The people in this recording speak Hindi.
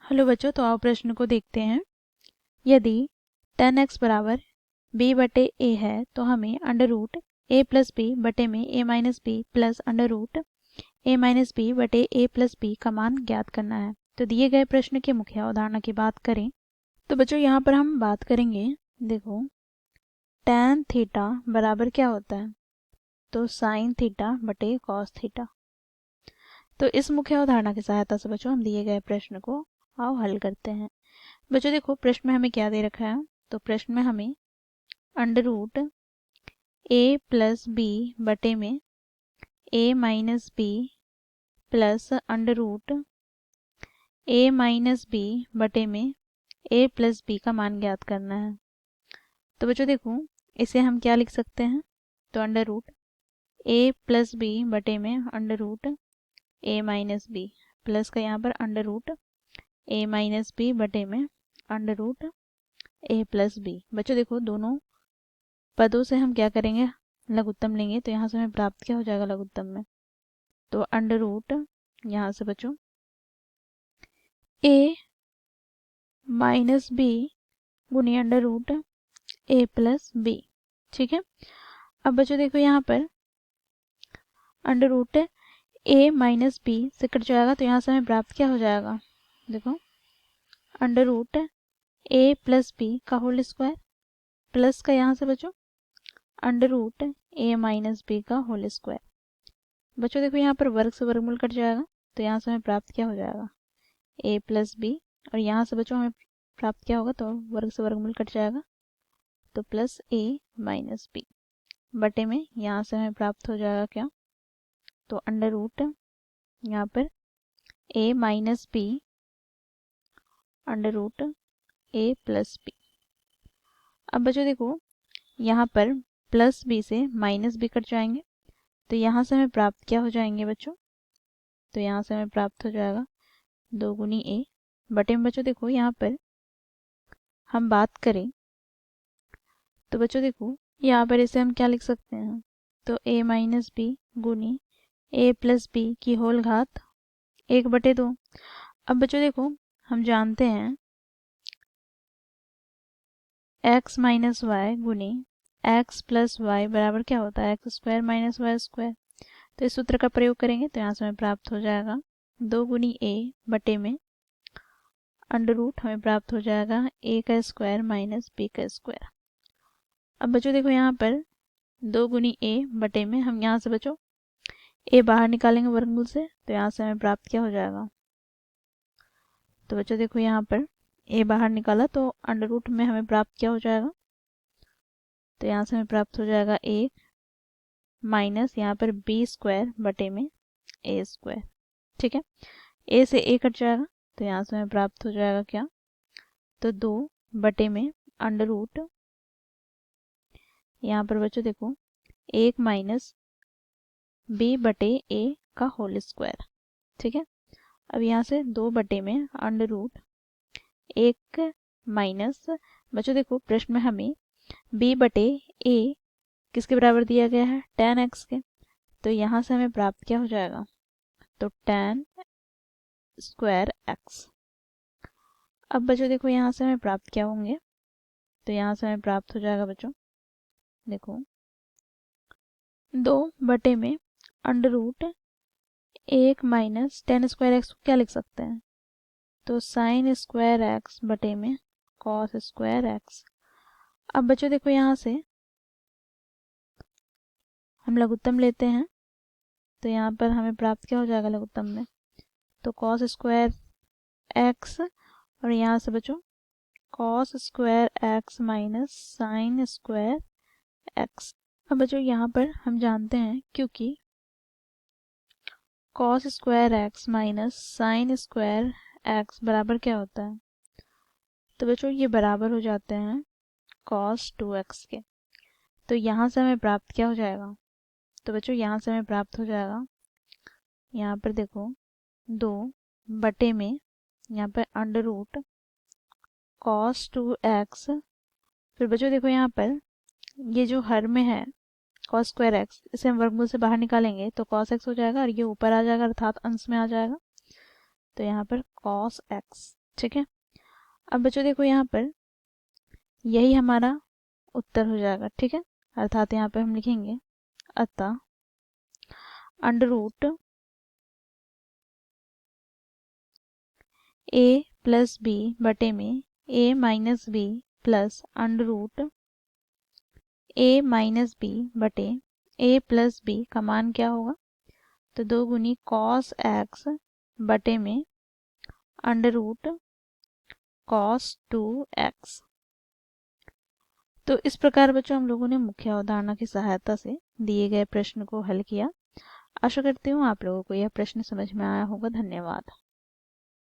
हेलो बच्चों, तो आओ प्रश्न को देखते हैं। यदि 10x बराबर b बटे a है तो हमें under root a plus B बटे में a minus B plus under root a minus B बटे a प्लस बी का मान ज्ञात करना है। तो दिए गए प्रश्न की मुख्य अवधारणा की बात करें तो बच्चों यहाँ पर हम बात करेंगे। देखो, tan थीटा बराबर क्या होता है, तो sin थीटा बटे cos थीटा। तो इस मुख्य अवधारणा की सहायता से बच्चों हम दिए गए प्रश्न को आओ हल करते हैं। बच्चों देखो, प्रश्न में हमें क्या दे रखा है, तो प्रश्न में हमें under root A plus B बटे में A minus B plus under root A minus B बटे में ए प्लस बी का मान ज्ञात करना है। तो बच्चों देखो, इसे हम क्या लिख सकते हैं, तो under root A plus B बटे में under root A minus B plus का यहाँ पर under root A minus B बटे में under root A plus B. बच्चों देखो, दोनों पदों से हम क्या करेंगे, लघुत्तम लेंगे। तो यहाँ से हमें प्राप्त क्या हो जाएगा लघुत्तम में, तो अंडर रूट यहाँ से बच्चों ए माइनस बी गुनी under root A plus B. ठीक है। अब बच्चों देखो, यहाँ पर under root A minus B से कट जाएगा तो यहाँ से हमें प्राप्त क्या हो जाएगा, देखो under root A plus B का होल स्क्वायर प्लस का यहाँ से बच्चों under root A minus B का होल स्क्वायर। बच्चों देखो, यहाँ पर वर्ग से वर्गमूल कट जाएगा तो यहाँ से हमें प्राप्त क्या हो जाएगा, ए प्लस बी, और यहाँ से बच्चों हमें प्राप्त क्या होगा, तो वर्ग से वर्गमूल कट जाएगा तो प्लस ए माइनस बी बटे में यहाँ से हमें प्राप्त हो जाएगा क्या, तो अंडर रूट यहाँ पर A minus B under root A plus B. अब बच्चों देखो, यहाँ पर प्लस बी से माइनस बी कट जाएंगे तो यहाँ से हमें प्राप्त क्या हो जाएंगे बच्चों, तो यहाँ से हमें प्राप्त हो जाएगा 2 गुनी ए बटे में बच्चों देखो, यहाँ पर हम बात करें तो बच्चों देखो, यहाँ पर इसे हम क्या लिख सकते हैं, तो ए माइनस बी गुनी ए प्लस बी की होल घात 1/2। अब बच्चों देखो, हम जानते हैं x माइनस वाई गुनी x प्लस वाई बराबर क्या होता है, x square minus y square. तो इस सूत्र का प्रयोग करेंगे तो यहाँ से हमें प्राप्त हो जाएगा 2 गुनी ए बटे में अंडर रूट हमें प्राप्त हो जाएगा ए का स्क्वायर माइनस बी का स्क्वायर। अब बच्चों देखो, यहाँ पर 2 गुनी ए बटे में हम यहाँ से बच्चों ए बाहर निकालेंगे वर्गमूल से तो यहाँ से हमें प्राप्त क्या हो जाएगा, तो बच्चों देखो यहाँ पर ए बाहर निकाला तो अंडर रूट में हमें प्राप्त क्या हो जाएगा, तो यहाँ से हमें प्राप्त हो जाएगा ए माइनस यहाँ पर बी स्क्वायर बटे में ए स्क्वायर। ठीक है, ए से ए कट जाएगा तो यहाँ से हमें प्राप्त हो जाएगा क्या, तो 2 बटे में अंडर रूट यहाँ पर बच्चों देखो 1 माइनस बी बटे ए का होल स्क्वायर। ठीक है, अब यहाँ से 2 बटे में अंडर रूट 1 माइनस बच्चों देखो, प्रश्न में हमें b बटे a किसके बराबर दिया गया है, tan x के। तो यहाँ से हमें प्राप्त क्या हो जाएगा, तो tan स्क्वायर x। अब बच्चों देखो, यहाँ से हमें प्राप्त क्या होंगे, तो यहाँ से हमें प्राप्त हो जाएगा बच्चों देखो 2 बटे में under root 1 minus tan square x को क्या लिख सकते हैं, तो sin स्क्वायर एक्स बटे में cos स्क्वायर एक्स। अब बच्चों देखो, यहाँ से हम लघुत्तम लेते हैं तो यहाँ पर हमें प्राप्त क्या हो जाएगा लघुत्तम में, तो cos स्क्वायर एक्स, और यहाँ से बच्चों cos square x minus sine square x. अब बच्चों यहाँ पर हम जानते हैं क्योंकि cos square x minus sine square x बराबर क्या होता है, तो बच्चों ये बराबर हो जाते हैं cos 2x के। तो यहाँ से हमें प्राप्त क्या हो जाएगा, तो बच्चों यहाँ से हमें प्राप्त हो जाएगा, यहाँ पर देखो 2 बटे में यहाँ पर अंडर रूट cos 2x, फिर बच्चों देखो यहाँ पर ये जो हर में है cos स्क्वायर एक्स, इसे हम वर्गमूल से बाहर निकालेंगे तो cos x हो जाएगा और ये ऊपर आ जाएगा अर्थात अंश में आ जाएगा, तो यहाँ पर cos x। ठीक है। अब बच्चों देखो यहाँ पर यही हमारा उत्तर हो जाएगा, ठीक है। अर्थात यहाँ पे हम लिखेंगे अतः under root A plus B बटे में A minus B plus under root A minus B बटे ए प्लस बी का मान क्या होगा, तो 2 गुनी कॉस एक्स बटे में अंडर रूट कॉस 2x। तो इस प्रकार बच्चों हम लोगों ने मुख्य अवधारणा की सहायता से दिए गए प्रश्न को हल किया। आशा करती हूँ आप लोगों को यह प्रश्न समझ में आया होगा। धन्यवाद।